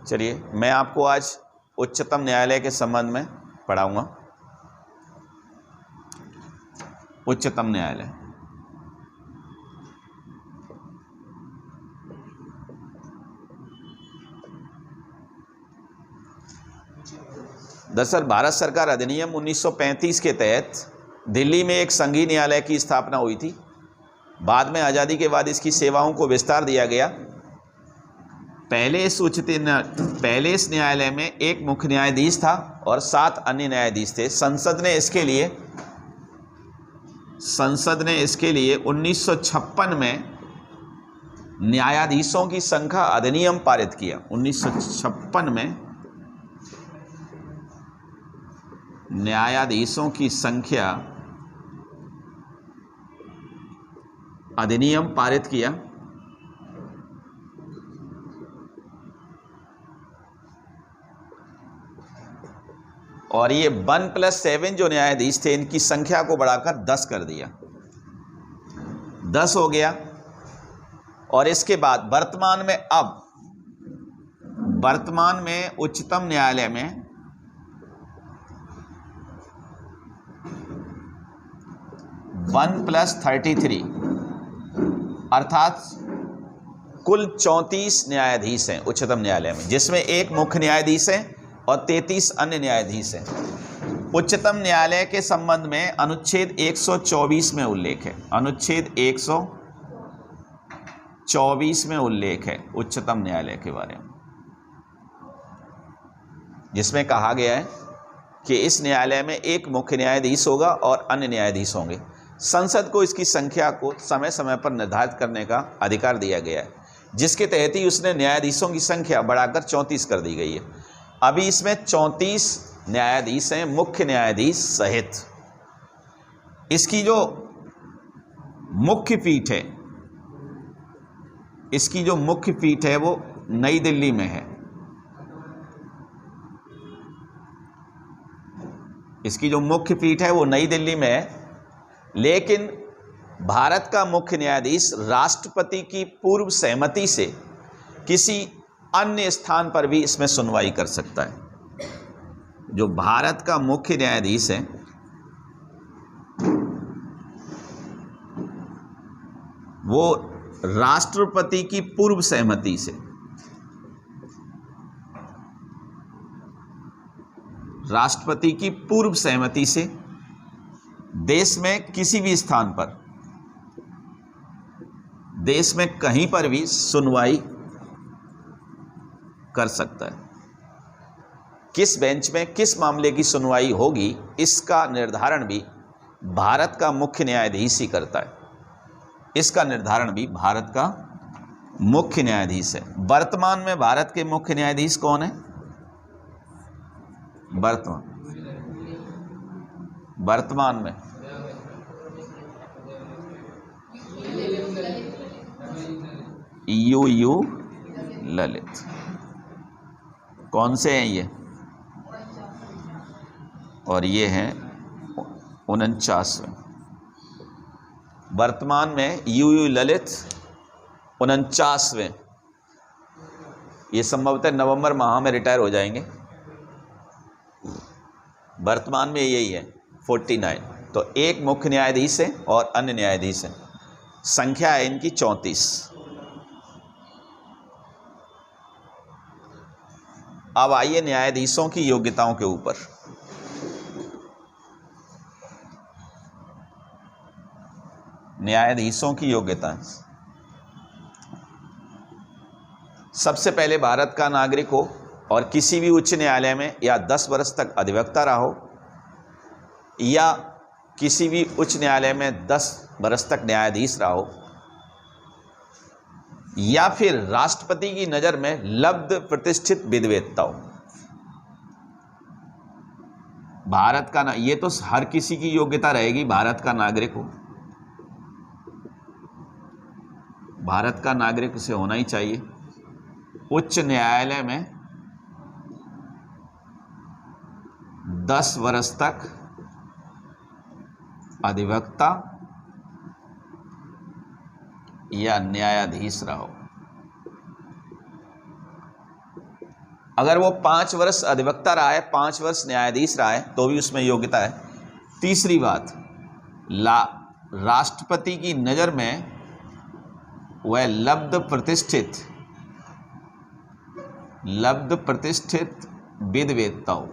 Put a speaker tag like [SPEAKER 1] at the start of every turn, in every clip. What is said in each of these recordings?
[SPEAKER 1] चलिए मैं आपको आज उच्चतम न्यायालय के संबंध में पढ़ाऊंगा। उच्चतम न्यायालय दरअसल भारत सरकार अधिनियम 1935 के तहत दिल्ली में एक संघीय न्यायालय की स्थापना हुई थी। बाद में आज़ादी के बाद इसकी सेवाओं को विस्तार दिया गया। पहले इस न्यायालय में एक मुख्य न्यायाधीश था और 7 अन्य न्यायाधीश थे। संसद ने इसके लिए 1956 में न्यायाधीशों की संख्या अधिनियम पारित किया। 1956 में न्यायाधीशों की संख्या अधिनियम पारित किया। और ये 1+7 जो न्यायाधीश थे इनकी संख्या को बढ़ाकर 10 कर दिया, 10 हो गया। और इसके बाद वर्तमान में उच्चतम न्यायालय में 1+33 अर्थात कुल 34 न्यायाधीश हैं उच्चतम न्यायालय में, जिसमें एक मुख्य न्यायाधीश है और 33 अन्य न्यायाधीश हैं। उच्चतम न्यायालय के संबंध में अनुच्छेद 124 में उल्लेख है। अनुच्छेद 124 में उल्लेख है उच्चतम न्यायालय के बारे में, जिसमें कहा गया है कि इस न्यायालय में एक मुख्य न्यायाधीश होगा और अन्य न्यायाधीश होंगे। संसद को इसकी संख्या को समय समय पर निर्धारित करने का अधिकार दिया गया है, जिसके तहत ही उसने न्यायाधीशों की संख्या बढ़ाकर 34 कर दी गई है। अभी इसमें 34 न्यायाधीश हैं, मुख्य न्यायाधीश सहित। इसकी जो मुख्य पीठ है वो नई दिल्ली में है। इसकी जो मुख्य पीठ है वो नई दिल्ली में है, लेकिन भारत का मुख्य न्यायाधीश राष्ट्रपति की पूर्व सहमति से किसी अन्य स्थान पर भी इसमें सुनवाई कर सकता है। जो भारत का मुख्य न्यायाधीश है वो राष्ट्रपति की पूर्व सहमति से देश में किसी भी स्थान पर, देश में कहीं पर भी सुनवाई कर सकता है। किस बेंच में किस मामले की सुनवाई होगी इसका निर्धारण भी भारत का मुख्य न्यायाधीश ही करता है। इसका निर्धारण भी भारत का मुख्य न्यायाधीश है। वर्तमान में भारत के मुख्य न्यायाधीश कौन है? वर्तमान में यू ललित। कौन से हैं ये? और ये हैं 49वें। वर्तमान में यू ललित 49वें। ये संभवतः नवंबर माह में रिटायर हो जाएंगे। वर्तमान में यही है 49। तो एक मुख्य न्यायाधीश है और अन्य न्यायाधीश है। संख्या है इनकी 34। अब आइए न्यायाधीशों की योग्यताओं के ऊपर। न्यायाधीशों की योग्यता, सबसे पहले भारत का नागरिक हो और किसी भी उच्च न्यायालय में या 10 वर्ष तक अधिवक्ता रहा हो, या किसी भी उच्च न्यायालय में 10 वर्ष तक न्यायाधीश रहा हो, या फिर राष्ट्रपति की नज़र में लब्ध प्रतिष्ठित विद्वता हो। भारत का ये तो हर किसी की योग्यता रहेगी, भारत का नागरिक हो, भारत का नागरिक उसे होना ही चाहिए। उच्च न्यायालय में 10 वर्ष तक अधिवक्ता या न्यायाधीश रहो। अगर वो 5 वर्ष अधिवक्ता रहा है, 5 वर्ष न्यायाधीश रहा है, तो भी उसमें योग्यता है। तीसरी बात, राष्ट्रपति की नज़र में वह लब्ध प्रतिष्ठित विद्वता हो,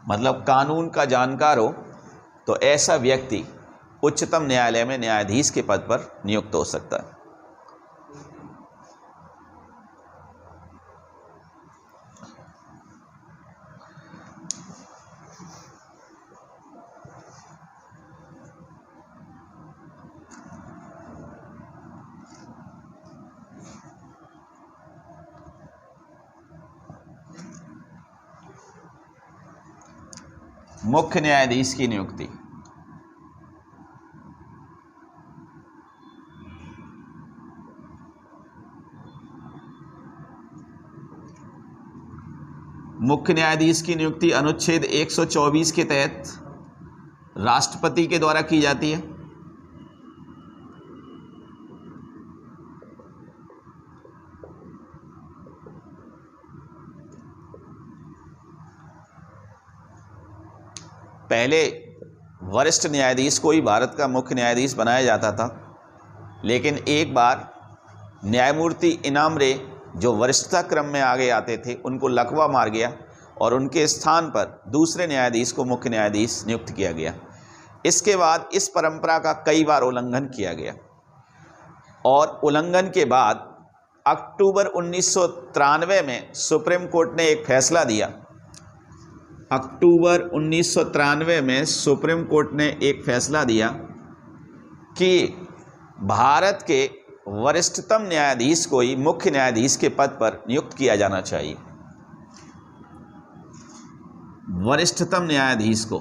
[SPEAKER 1] मतलब कानून का जानकार हो, तो ऐसा व्यक्ति उच्चतम न्यायालय में न्यायाधीश के पद पर नियुक्त हो सकता है। मुख्य न्यायाधीश की नियुक्ति। मुख्य न्यायाधीश की नियुक्ति अनुच्छेद 124 के तहत राष्ट्रपति के द्वारा की जाती है। पहले वरिष्ठ न्यायाधीश को ही भारत का मुख्य न्यायाधीश बनाया जाता था, लेकिन एक बार न्यायमूर्ति इनामरे जो वरिष्ठता क्रम में आगे आते थे, उनको लकवा मार गया और उनके स्थान पर दूसरे न्यायाधीश को मुख्य न्यायाधीश नियुक्त किया गया। इसके बाद इस परंपरा का कई बार उल्लंघन किया गया और उल्लंघन के बाद अक्टूबर 1993 में सुप्रीम कोर्ट ने एक फैसला दिया। अक्टूबर 1993 में सुप्रीम कोर्ट ने एक फैसला दिया कि भारत के वरिष्ठतम न्यायाधीश को ही मुख्य न्यायाधीश के पद पर नियुक्त किया जाना चाहिए। वरिष्ठतम न्यायाधीश को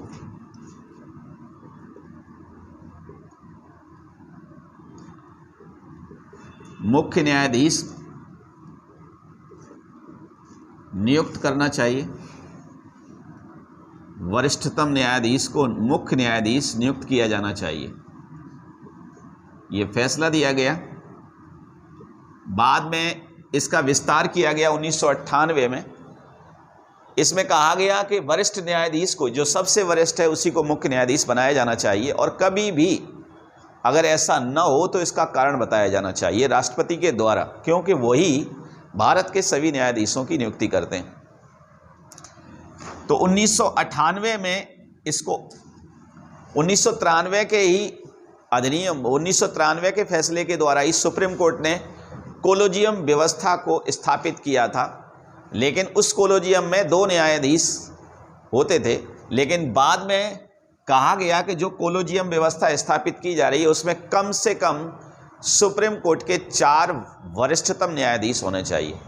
[SPEAKER 1] मुख्य न्यायाधीश नियुक्त करना चाहिए। वरिष्ठतम न्यायाधीश को मुख्य न्यायाधीश नियुक्त किया जाना चाहिए, ये फैसला दिया गया। बाद में इसका विस्तार किया गया 1998 में। इसमें कहा गया कि वरिष्ठ न्यायाधीश को, जो सबसे वरिष्ठ है, उसी को मुख्य न्यायाधीश बनाया जाना चाहिए और कभी भी अगर ऐसा न हो तो इसका कारण बताया जाना चाहिए राष्ट्रपति के द्वारा, क्योंकि वही भारत के सभी न्यायाधीशों की नियुक्ति करते हैं। तो 1998 में इसको 1993 के ही अधिनियम 1993 के फैसले के द्वारा ही सुप्रीम कोर्ट ने कोलोजियम व्यवस्था को स्थापित किया था, लेकिन उस कोलोजियम में 2 न्यायाधीश होते थे। लेकिन बाद में कहा गया कि जो कोलोजियम व्यवस्था स्थापित की जा रही है उसमें कम से कम सुप्रीम कोर्ट के 4 वरिष्ठतम न्यायाधीश होने चाहिए।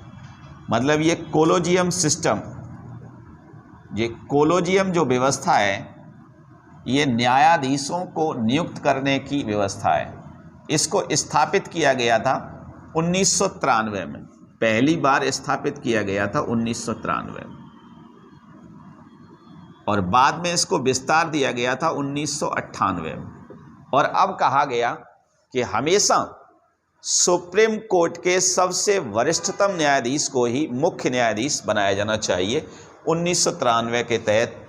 [SPEAKER 1] मतलब ये कोलोजियम सिस्टम, ये कोलोजियम जो व्यवस्था है, ये न्यायाधीशों को नियुक्त करने की व्यवस्था है। इसको स्थापित किया गया था 1993 में, पहली बार स्थापित किया गया था 1993 में, और बाद में इसको विस्तार दिया गया था 1998 में। और अब कहा गया कि हमेशा सुप्रीम कोर्ट के सबसे वरिष्ठतम न्यायाधीश को ही मुख्य न्यायाधीश बनाया जाना चाहिए 1993 के तहत।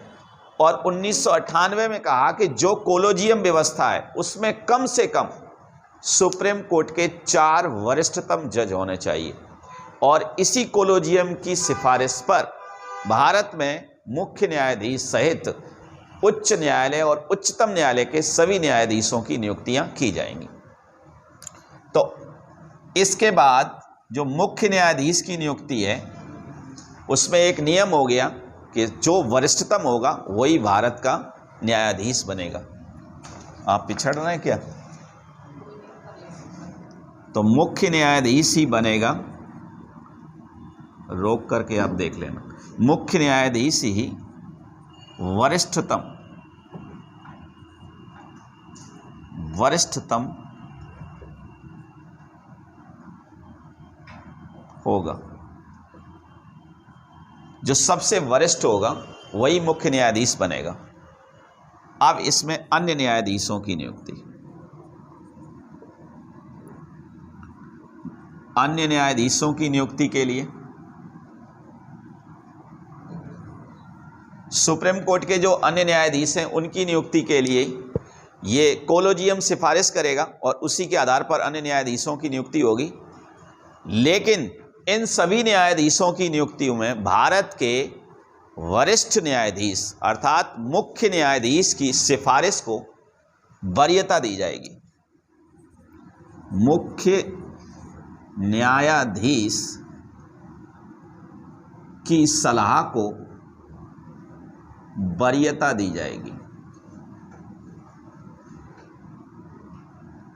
[SPEAKER 1] और 1998 में कहा कि जो कोलोजियम व्यवस्था है उसमें कम से कम सुप्रीम कोर्ट के 4 वरिष्ठतम जज होने चाहिए। और इसी कोलोजियम की सिफारिश पर भारत में मुख्य न्यायाधीश सहित उच्च न्यायालय और उच्चतम न्यायालय के सभी न्यायाधीशों की नियुक्तियां की जाएंगी। तो इसके बाद जो मुख्य न्यायाधीश की नियुक्ति है उसमें एक नियम हो गया कि जो वरिष्ठतम होगा वही भारत का न्यायाधीश बनेगा। आप पिछड़ रहे हैं क्या? तो मुख्य न्यायाधीश ही बनेगा, रोक करके आप देख लेना। मुख्य न्यायाधीश ही वरिष्ठतम होगा। जो सबसे वरिष्ठ होगा वही मुख्य न्यायाधीश बनेगा। अब इसमें अन्य न्यायाधीशों की नियुक्ति। अन्य न्यायाधीशों की नियुक्ति के लिए सुप्रीम कोर्ट के जो अन्य न्यायाधीश हैं उनकी नियुक्ति के लिए ये कोलोजियम सिफारिश करेगा और उसी के आधार पर अन्य न्यायाधीशों की नियुक्ति होगी। लेकिन इन सभी न्यायाधीशों की नियुक्तियों में भारत के वरिष्ठ न्यायाधीश अर्थात मुख्य न्यायाधीश की सिफारिश को वरीयता दी जाएगी। मुख्य न्यायाधीश की सलाह को वरीयता दी जाएगी।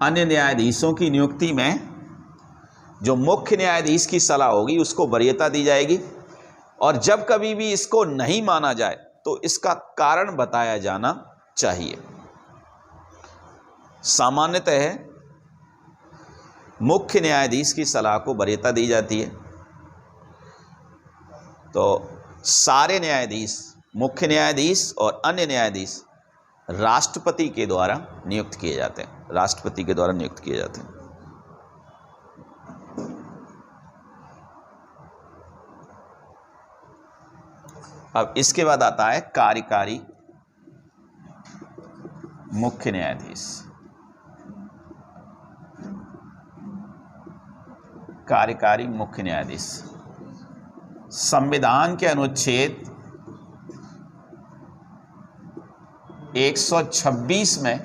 [SPEAKER 1] अन्य न्यायाधीशों की नियुक्ति में जो मुख्य न्यायाधीश की सलाह होगी उसको वरीयता दी जाएगी और जब कभी भी इसको नहीं माना जाए तो इसका कारण बताया जाना चाहिए। सामान्यतः मुख्य न्यायाधीश की सलाह को वरीयता दी जाती है। तो सारे न्यायाधीश, मुख्य न्यायाधीश और अन्य न्यायाधीश राष्ट्रपति के द्वारा नियुक्त किए जाते हैं। राष्ट्रपति के द्वारा नियुक्त किए जाते हैं। अब इसके बाद आता है कार्यकारी मुख्य न्यायाधीश। कार्यकारी मुख्य न्यायाधीश संविधान के अनुच्छेद 126 में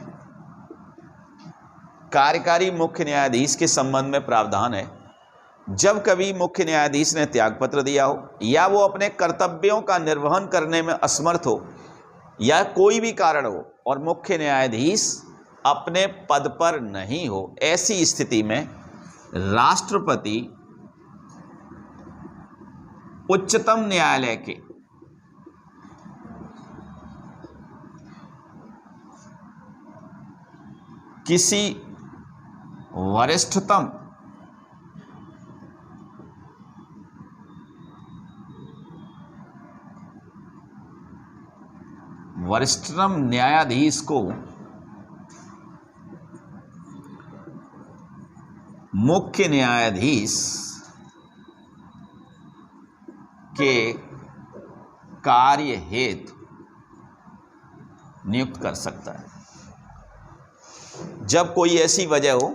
[SPEAKER 1] कार्यकारी मुख्य न्यायाधीश के संबंध में प्रावधान है। जब कभी मुख्य न्यायाधीश ने त्यागपत्र दिया हो या वो अपने कर्तव्यों का निर्वहन करने में असमर्थ हो या कोई भी कारण हो और मुख्य न्यायाधीश अपने पद पर नहीं हो, ऐसी स्थिति में राष्ट्रपति उच्चतम न्यायालय के किसी वरिष्ठतम न्यायाधीश को मुख्य न्यायाधीश के कार्य हेतु नियुक्त कर सकता है। जब कोई ऐसी वजह हो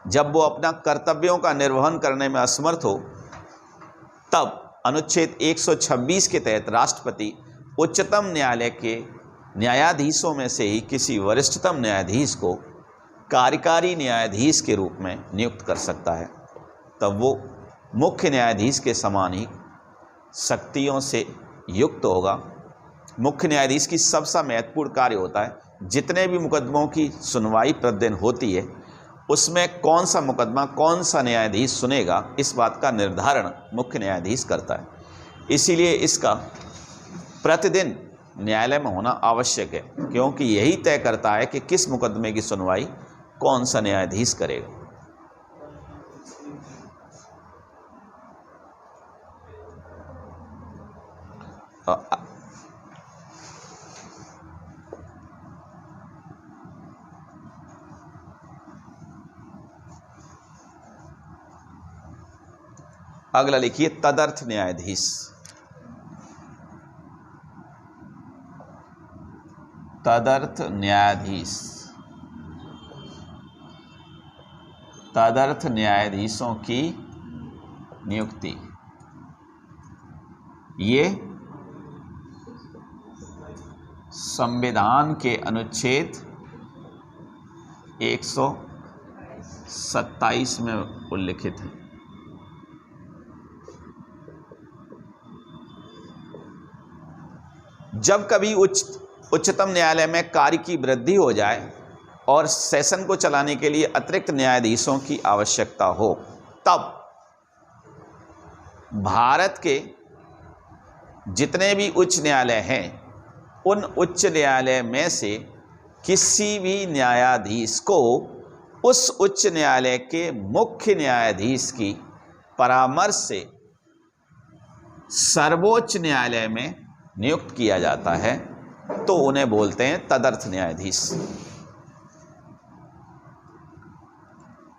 [SPEAKER 1] जब वो अपना कर्तव्यों का निर्वहन करने में असमर्थ हो, तब अनुच्छेद 126 के तहत राष्ट्रपति उच्चतम न्यायालय के न्यायाधीशों में से ही किसी वरिष्ठतम न्यायाधीश को कार्यकारी न्यायाधीश के रूप में नियुक्त कर सकता है। तब वो मुख्य न्यायाधीश के समान ही शक्तियों से युक्त होगा। मुख्य न्यायाधीश की सबसे महत्वपूर्ण कार्य होता है, जितने भी मुकदमों की सुनवाई प्रतिदिन होती है उसमें कौन सा मुकदमा कौन सा न्यायाधीश सुनेगा, इस बात का निर्धारण मुख्य न्यायाधीश करता है। इसीलिए इसका प्रतिदिन न्यायालय में होना आवश्यक है, क्योंकि यही तय करता है कि किस मुकदमे की सुनवाई कौन सा न्यायाधीश करेगा। अगला लिखिए तदर्थ न्यायाधीश। तदर्थ न्यायाधीश, तदर्थ न्यायाधीशों की नियुक्ति ये संविधान के अनुच्छेद 127 में उल्लिखित है। जब कभी उच्चतम न्यायालय में कार्य की वृद्धि हो जाए और सेशन को चलाने के लिए अतिरिक्त न्यायाधीशों की आवश्यकता हो, तब भारत के जितने भी उच्च न्यायालय हैं उन उच्च न्यायालय में से किसी भी न्यायाधीश को उस उच्च न्यायालय के मुख्य न्यायाधीश की परामर्श से सर्वोच्च न्यायालय में नियुक्त किया जाता है, तो उन्हें बोलते हैं तदर्थ न्यायाधीश।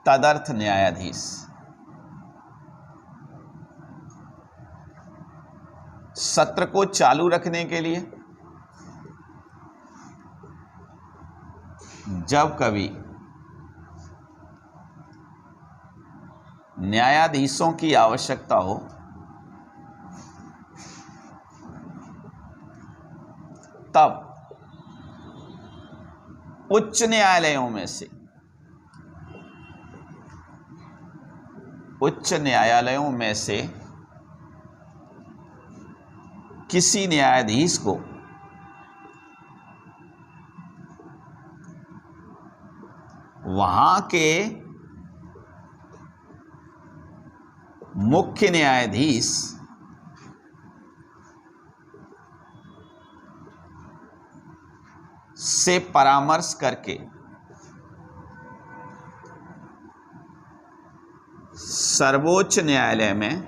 [SPEAKER 1] तदर्थ न्यायाधीश। सत्र को चालू रखने के लिए जब कभी न्यायाधीशों की आवश्यकता हो तब उच्च न्यायालयों में से किसी न्यायाधीश को वहां के मुख्य न्यायाधीश से परामर्श करके सर्वोच्च न्यायालय में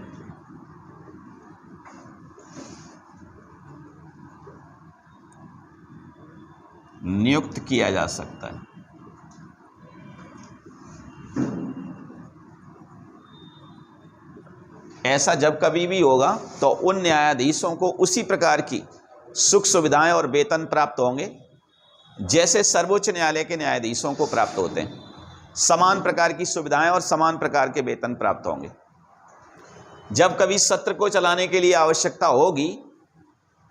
[SPEAKER 1] नियुक्त किया जा सकता है। ऐसा जब कभी भी होगा तो उन न्यायाधीशों को उसी प्रकार की सुख सुविधाएं और वेतन प्राप्त होंगे जैसे सर्वोच्च न्यायालय के न्यायाधीशों को प्राप्त होते हैं। समान प्रकार की सुविधाएं और समान प्रकार के वेतन प्राप्त होंगे। जब कभी सत्र को चलाने के लिए आवश्यकता होगी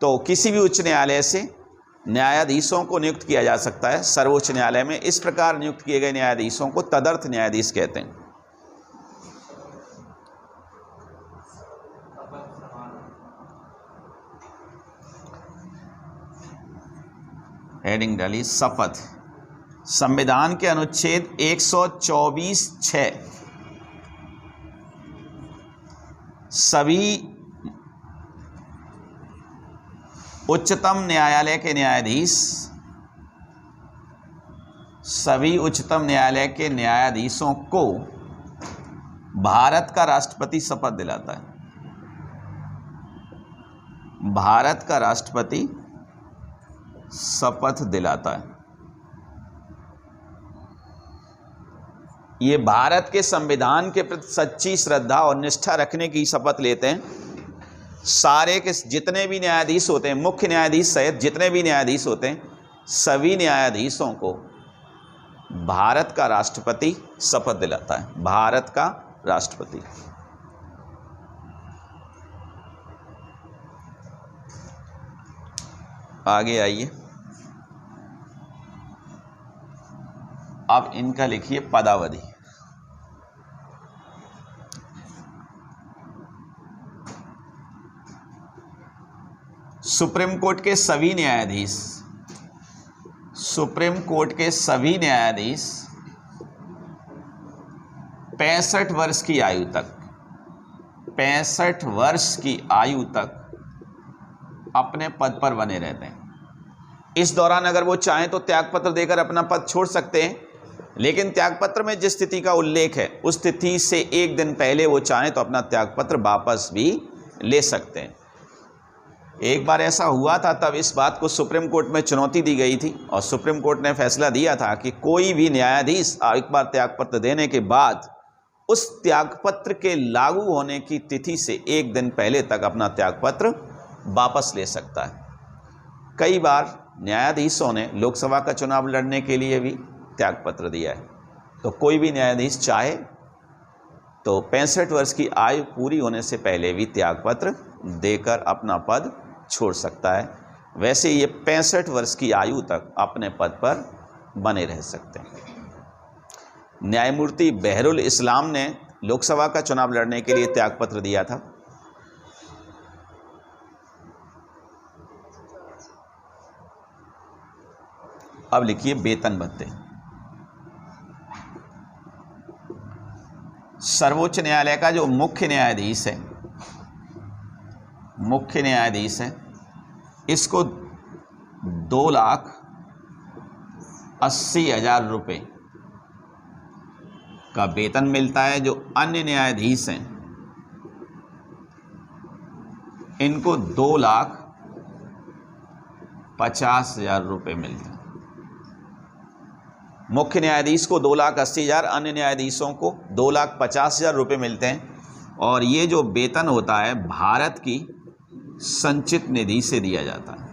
[SPEAKER 1] तो किसी भी उच्च न्यायालय से न्यायाधीशों को नियुक्त किया जा सकता है। सर्वोच्च न्यायालय में इस प्रकार नियुक्त किए गए न्यायाधीशों को तदर्थ न्यायाधीश कहते हैं। हेडिंग डाली शपथ। संविधान के अनुच्छेद 124(6) सभी उच्चतम न्यायालय के न्यायाधीशों को भारत का राष्ट्रपति शपथ दिलाता है। भारत का राष्ट्रपति शपथ दिलाता है। ये भारत के संविधान के प्रति सच्ची श्रद्धा और निष्ठा रखने की शपथ लेते हैं। सारे के जितने भी न्यायाधीश होते हैं, मुख्य न्यायाधीश सहित जितने भी न्यायाधीश होते हैं, सभी न्यायाधीशों को भारत का राष्ट्रपति शपथ दिलाता है। भारत का राष्ट्रपति। आगे आइए, अब इनका लिखिए पदावधि। सुप्रीम कोर्ट के सभी न्यायाधीश 65 वर्ष की आयु तक अपने पद पर बने रहते हैं। इस दौरान अगर वो चाहें तो त्यागपत्र देकर अपना पद छोड़ सकते हैं, लेकिन त्यागपत्र में जिस तिथि का उल्लेख है उस तिथि से एक दिन पहले वो चाहें तो अपना त्यागपत्र वापस भी ले सकते हैं। एक बार ऐसा हुआ था, तब इस बात को सुप्रीम कोर्ट में चुनौती दी गई थी और सुप्रीम कोर्ट ने फैसला दिया था कि कोई भी न्यायाधीश एक बार त्यागपत्र देने के बाद उस त्यागपत्र के लागू होने की तिथि से एक दिन पहले तक अपना त्यागपत्र वापस ले सकता है। कई बार न्यायाधीशों ने लोकसभा का चुनाव लड़ने के लिए भी त्यागपत्र दिया है। तो कोई भी न्यायाधीश चाहे तो 65 वर्ष की आयु पूरी होने से पहले भी त्यागपत्र देकर अपना पद छोड़ सकता है। वैसे ये 65 वर्ष की आयु तक अपने पद पर बने रह सकते हैं। न्यायमूर्ति बहरुल इस्लाम ने लोकसभा का चुनाव लड़ने के लिए त्यागपत्र दिया था। अब लिखिए वेतन भत्ते। सर्वोच्च न्यायालय का जो मुख्य न्यायाधीश है इसको 2,80,000 रुपये का वेतन मिलता है। जो अन्य न्यायाधीश हैं इनको 2,50,000 रुपये मिलते हैं। मुख्य न्यायाधीश को 2,80,000, अन्य न्यायाधीशों को 2,50,000 रुपये मिलते हैं। और ये जो वेतन होता है भारत की संचित निधि से दिया जाता है।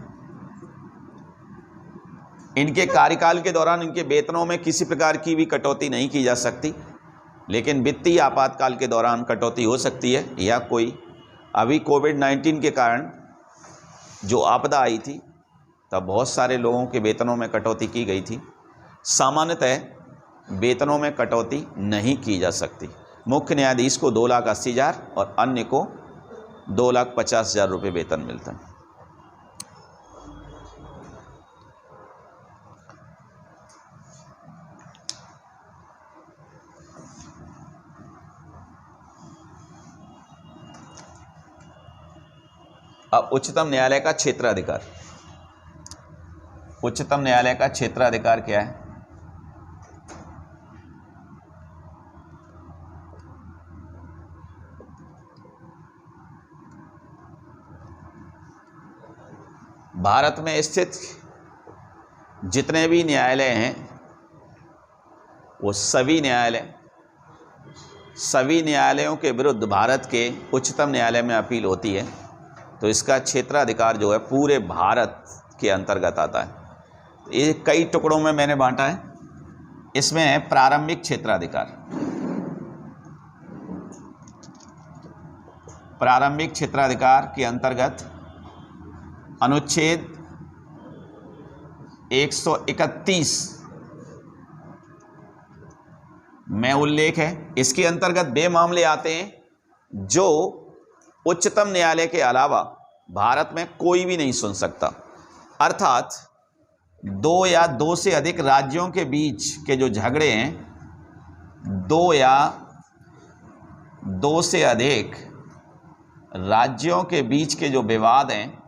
[SPEAKER 1] इनके कार्यकाल के दौरान इनके वेतनों में किसी प्रकार की भी कटौती नहीं की जा सकती, लेकिन वित्तीय आपातकाल के दौरान कटौती हो सकती है, या कोई अभी कोविड-19 के कारण जो आपदा आई थी तब बहुत सारे लोगों के वेतनों में कटौती की गई थी। सामान्यतः वेतनों में कटौती नहीं की जा सकती। मुख्य न्यायाधीश को 2,80,000 और अन्य को 2,50,000 रुपये वेतन मिलता है। अब उच्चतम न्यायालय का क्षेत्राधिकार। उच्चतम न्यायालय का क्षेत्राधिकार क्या है? भारत में स्थित जितने भी न्यायालय हैं वो सभी न्यायालयों के विरुद्ध भारत के उच्चतम न्यायालय में अपील होती है। तो इसका क्षेत्राधिकार जो है पूरे भारत के अंतर्गत आता है। ये कई टुकड़ों में मैंने बांटा है। इसमें है प्रारंभिक क्षेत्राधिकार। प्रारंभिक क्षेत्राधिकार के अंतर्गत अनुच्छेद 131 में उल्लेख है। इसके अंतर्गत वे मामले आते हैं जो उच्चतम न्यायालय के अलावा भारत में कोई भी नहीं सुन सकता। अर्थात 2 या 2 से अधिक राज्यों के बीच के जो झगड़े हैं, 2 या 2 से अधिक राज्यों के बीच के जो विवाद हैं,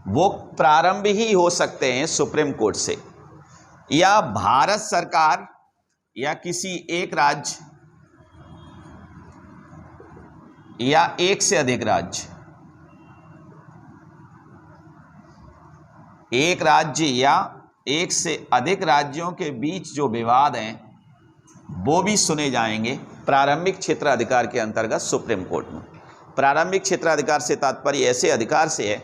[SPEAKER 1] वो प्रारंभ ही हो सकते हैं सुप्रीम कोर्ट से, या भारत सरकार या किसी एक राज्य या एक से अधिक राज्य, एक राज्य या एक से अधिक राज्यों के बीच जो विवाद हैं वो भी सुने जाएंगे प्रारंभिक क्षेत्राधिकार के अंतर्गत सुप्रीम कोर्ट में। प्रारंभिक क्षेत्राधिकार से तात्पर्य ऐसे अधिकार से है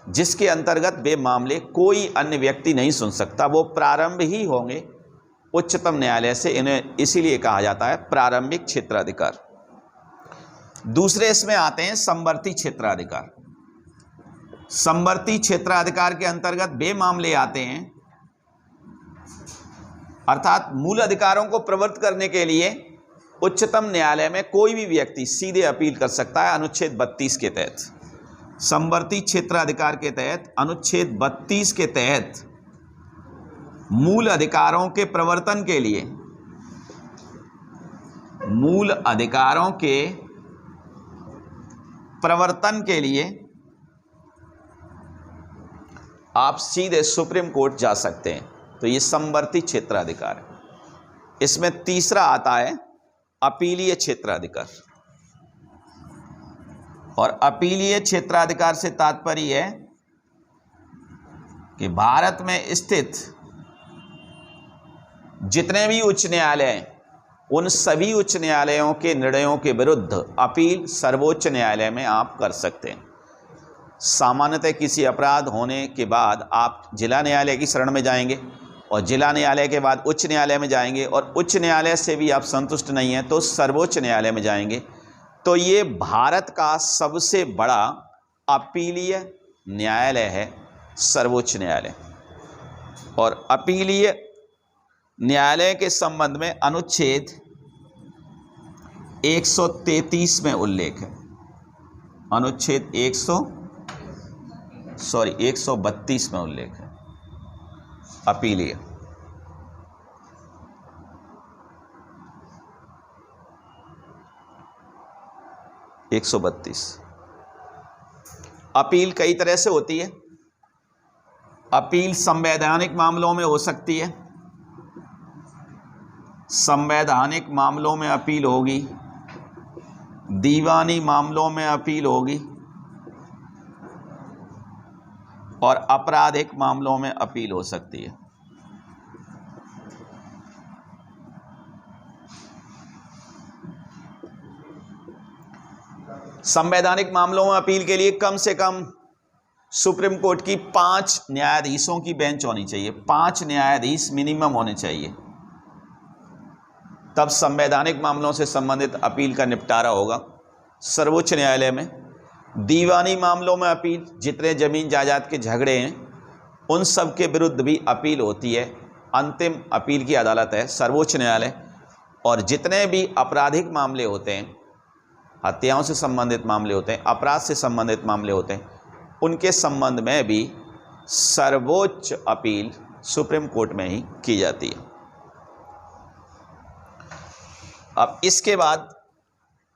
[SPEAKER 1] जिसके अंतर्गत वे मामले कोई अन्य व्यक्ति नहीं सुन सकता, वो प्रारंभ ही होंगे उच्चतम न्यायालय से। इन्हें इसीलिए कहा जाता है प्रारंभिक क्षेत्राधिकार। दूसरे इसमें आते हैं समवर्ती क्षेत्राधिकार। समवर्ती क्षेत्राधिकार के अंतर्गत वे मामले आते हैं, अर्थात मूल अधिकारों को प्रवर्तित करने के लिए उच्चतम न्यायालय में कोई भी व्यक्ति सीधे अपील कर सकता है अनुच्छेद 32 के तहत। समवर्ती क्षेत्राधिकार के तहत अनुच्छेद 32 के तहत मूल अधिकारों के प्रवर्तन के लिए, मूल अधिकारों के प्रवर्तन के लिए आप सीधे सुप्रीम कोर्ट जा सकते हैं। तो ये समवर्ती क्षेत्राधिकार है। इसमें तीसरा आता है अपीलीय क्षेत्राधिकार। और अपीलीय क्षेत्राधिकार से तात्पर्य है कि भारत में स्थित जितने भी उच्च न्यायालय हैं उन सभी उच्च न्यायालयों के निर्णयों के विरुद्ध अपील सर्वोच्च न्यायालय में आप कर सकते हैं। सामान्यतः किसी अपराध होने के बाद आप जिला न्यायालय की शरण में जाएंगे और जिला न्यायालय के बाद उच्च न्यायालय में जाएंगे, और उच्च न्यायालय से भी आप संतुष्ट नहीं हैं तो सर्वोच्च न्यायालय में जाएंगे। तो ये भारत का सबसे बड़ा अपीलीय न्यायालय है सर्वोच्च न्यायालय। और अपीलीय न्यायालय के संबंध में अनुच्छेद 133 में उल्लेख है। अनुच्छेद 132 में उल्लेख है अपीलीय। अपील कई तरह से होती है। अपील संवैधानिक मामलों में हो सकती है, संवैधानिक मामलों में अपील होगी, दीवानी मामलों में अपील होगी, और आपराधिक मामलों में अपील हो सकती है। संवैधानिक मामलों में अपील के लिए कम से कम सुप्रीम कोर्ट की 5 न्यायाधीशों की बेंच होनी चाहिए। 5 न्यायाधीश मिनिमम होने चाहिए, तब संवैधानिक मामलों से संबंधित अपील का निपटारा होगा। सर्वोच्च न्यायालय में दीवानी मामलों में अपील, जितने जमीन जायदाद के झगड़े हैं उन सब के विरुद्ध भी अपील होती है। अंतिम अपील की अदालत है सर्वोच्च न्यायालय। और जितने भी आपराधिक मामले होते हैं, हत्याओं से संबंधित मामले होते हैं, अपराध से संबंधित मामले होते हैं, उनके संबंध में भी सर्वोच्च अपील सुप्रीम कोर्ट में ही की जाती है। अब इसके बाद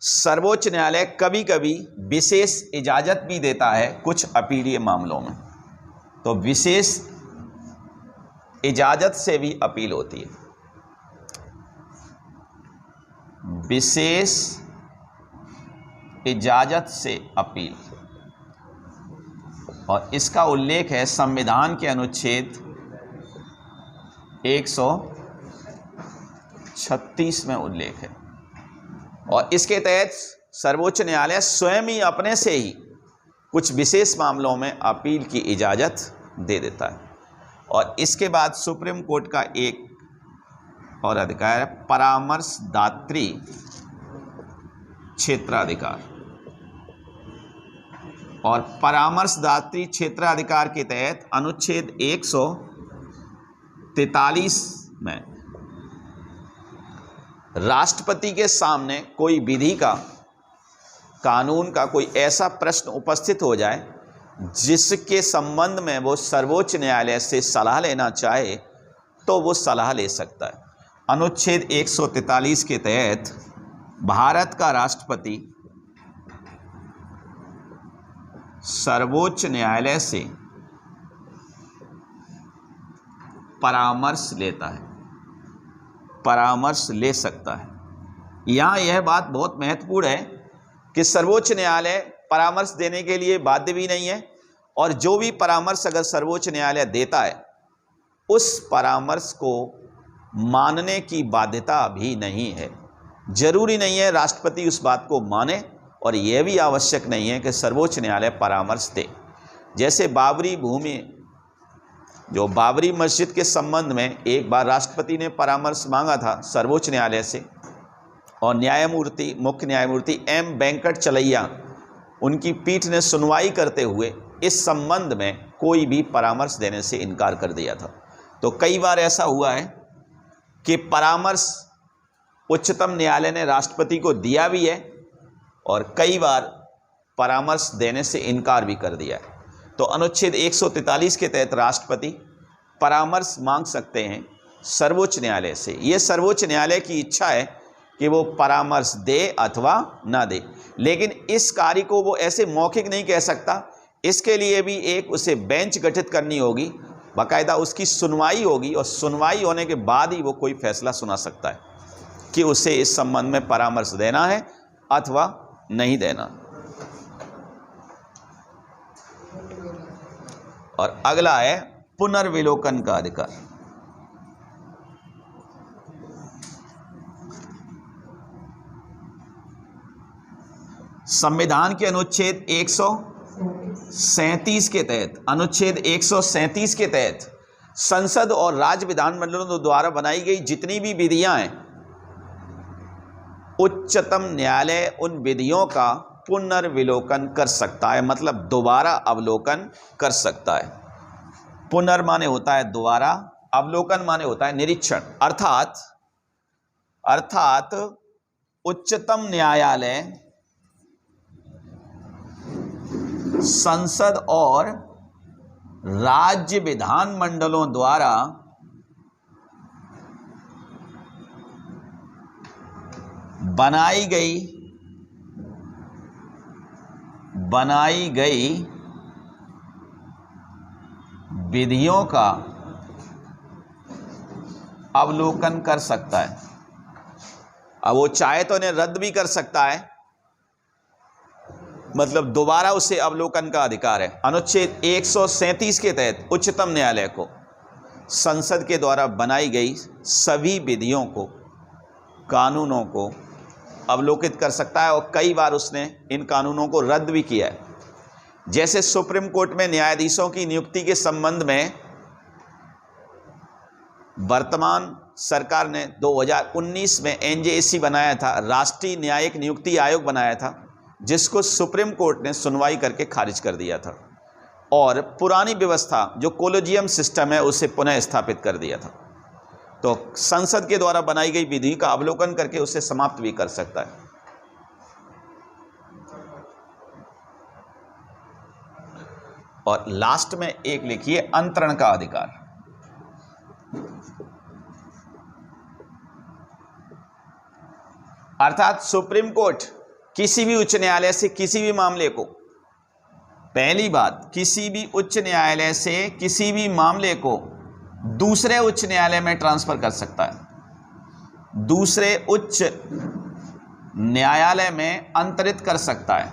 [SPEAKER 1] सर्वोच्च न्यायालय कभी कभी विशेष इजाज़त भी देता है कुछ अपीलीय मामलों में, तो विशेष इजाज़त से भी अपील होती है। विशेष इजाज़त से अपील, और इसका उल्लेख है संविधान के अनुच्छेद 136 में उल्लेख है। और इसके तहत सर्वोच्च न्यायालय स्वयं ही अपने से ही कुछ विशेष मामलों में अपील की इजाज़त दे देता है। और इसके बाद सुप्रीम कोर्ट का एक और अधिकार है परामर्शदात्री क्षेत्राधिकार। और परामर्शदात्री क्षेत्राधिकार के तहत अनुच्छेद 143 में राष्ट्रपति के सामने कोई विधि का, कानून का कोई ऐसा प्रश्न उपस्थित हो जाए जिसके संबंध में वो सर्वोच्च न्यायालय से सलाह लेना चाहे, तो वो सलाह ले सकता है। अनुच्छेद 143 के तहत भारत का राष्ट्रपति सर्वोच्च न्यायालय से परामर्श लेता है, परामर्श ले सकता है। यहाँ यह बात बहुत महत्वपूर्ण है कि सर्वोच्च न्यायालय परामर्श देने के लिए बाध्य भी नहीं है, और जो भी परामर्श अगर सर्वोच्च न्यायालय देता है उस परामर्श को मानने की बाध्यता भी नहीं है। जरूरी नहीं है राष्ट्रपति उस बात को माने, और यह भी आवश्यक नहीं है कि सर्वोच्च न्यायालय परामर्श दे। जैसे बाबरी भूमि, जो बाबरी मस्जिद के संबंध में एक बार राष्ट्रपति ने परामर्श मांगा था सर्वोच्च न्यायालय से, और न्यायमूर्ति, मुख्य न्यायमूर्ति एम वेंकटचलैया, उनकी पीठ ने सुनवाई करते हुए इस संबंध में कोई भी परामर्श देने से इनकार कर दिया था। तो कई बार ऐसा हुआ है कि परामर्श उच्चतम न्यायालय ने राष्ट्रपति को दिया भी है, और कई बार परामर्श देने से इनकार भी कर दिया है। तो अनुच्छेद 143 के तहत राष्ट्रपति परामर्श मांग सकते हैं सर्वोच्च न्यायालय से। ये सर्वोच्च न्यायालय की इच्छा है कि वो परामर्श दे अथवा ना दे, लेकिन इस कार्य को वो ऐसे मौखिक नहीं कह सकता। इसके लिए भी एक उसे बेंच गठित करनी होगी, बाकायदा उसकी सुनवाई होगी, और सुनवाई होने के बाद ही वो कोई फैसला सुना सकता है कि उसे इस संबंध में परामर्श देना है अथवा नहीं देना। और अगला है पुनर्विलोकन का अधिकार। संविधान के अनुच्छेद 137 के तहत, अनुच्छेद 137 के तहत संसद और राज्य विधानमंडलों द्वारा बनाई गई जितनी भी विधियां हैं, उच्चतम न्यायालय उन विधियों का पुनर्विलोकन कर सकता है, मतलब दोबारा अवलोकन कर सकता है। पुनर् माने होता है दोबारा, अवलोकन माने होता है निरीक्षण। अर्थात उच्चतम न्यायालय संसद और राज्य विधानमंडलों द्वारा बनाई गई विधियों का अवलोकन कर सकता है। अब वो चाहे तो इन्हें रद्द भी कर सकता है, मतलब दोबारा उसे अवलोकन का अधिकार है। अनुच्छेद 137 के तहत उच्चतम न्यायालय को संसद के द्वारा बनाई गई सभी विधियों को, कानूनों को अवलोकित कर सकता है और कई बार उसने इन कानूनों को रद्द भी किया है। जैसे सुप्रीम कोर्ट में न्यायाधीशों की नियुक्ति के संबंध में वर्तमान सरकार ने 2019 में एनजेएसी बनाया था, राष्ट्रीय न्यायिक नियुक्ति आयोग बनाया था, जिसको सुप्रीम कोर्ट ने सुनवाई करके खारिज कर दिया था और पुरानी व्यवस्था जो कोलेजियम सिस्टम है उसे पुनः स्थापित कर दिया था। तो संसद के द्वारा बनाई गई विधि का अवलोकन करके उसे समाप्त भी कर सकता है। और लास्ट में एक लिखिए अंतरण का अधिकार। अर्थात सुप्रीम कोर्ट किसी भी उच्च न्यायालय से किसी भी मामले को, पहली बात, किसी भी उच्च न्यायालय से किसी भी मामले को दूसरे उच्च न्यायालय में ट्रांसफर कर सकता है, दूसरे उच्च न्यायालय में अंतरित कर सकता है।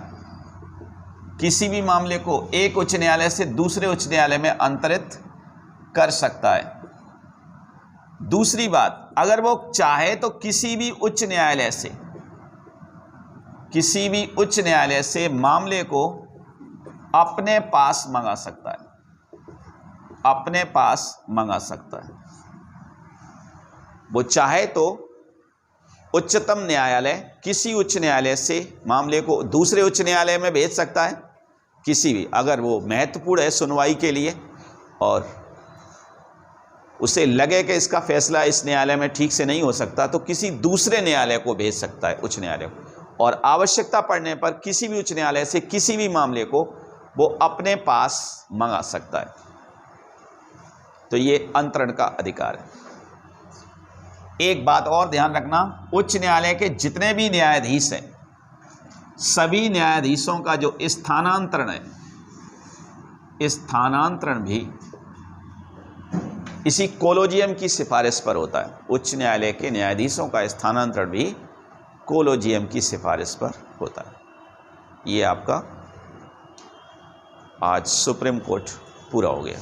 [SPEAKER 1] किसी भी मामले को एक उच्च न्यायालय से दूसरे उच्च न्यायालय में अंतरित कर सकता है। दूसरी बात, अगर वो चाहे तो किसी भी उच्च न्यायालय से मामले को अपने पास मंगा सकता है, अपने पास मंगा सकता है। वो चाहे तो उच्चतम न्यायालय किसी उच्च न्यायालय से मामले को दूसरे उच्च न्यायालय में भेज सकता है, किसी भी, अगर वो महत्वपूर्ण है सुनवाई के लिए और उसे लगे कि इसका फैसला इस न्यायालय में ठीक से नहीं हो सकता, तो किसी दूसरे न्यायालय को भेज सकता है, उच्च न्यायालय को। और आवश्यकता पड़ने पर किसी भी उच्च न्यायालय से किसी भी मामले को वो अपने पास मंगा सकता है। तो ये अंतरण का अधिकार है। एक बात और ध्यान रखना, उच्च न्यायालय के जितने भी न्यायाधीश हैं, सभी न्यायाधीशों का जो स्थानांतरण है, स्थानांतरण भी इसी कोलेजियम की सिफारिश पर होता है। उच्च न्यायालय के न्यायाधीशों का स्थानांतरण भी कोलेजियम की सिफारिश पर होता है। ये आपका आज सुप्रीम कोर्ट पूरा हो गया।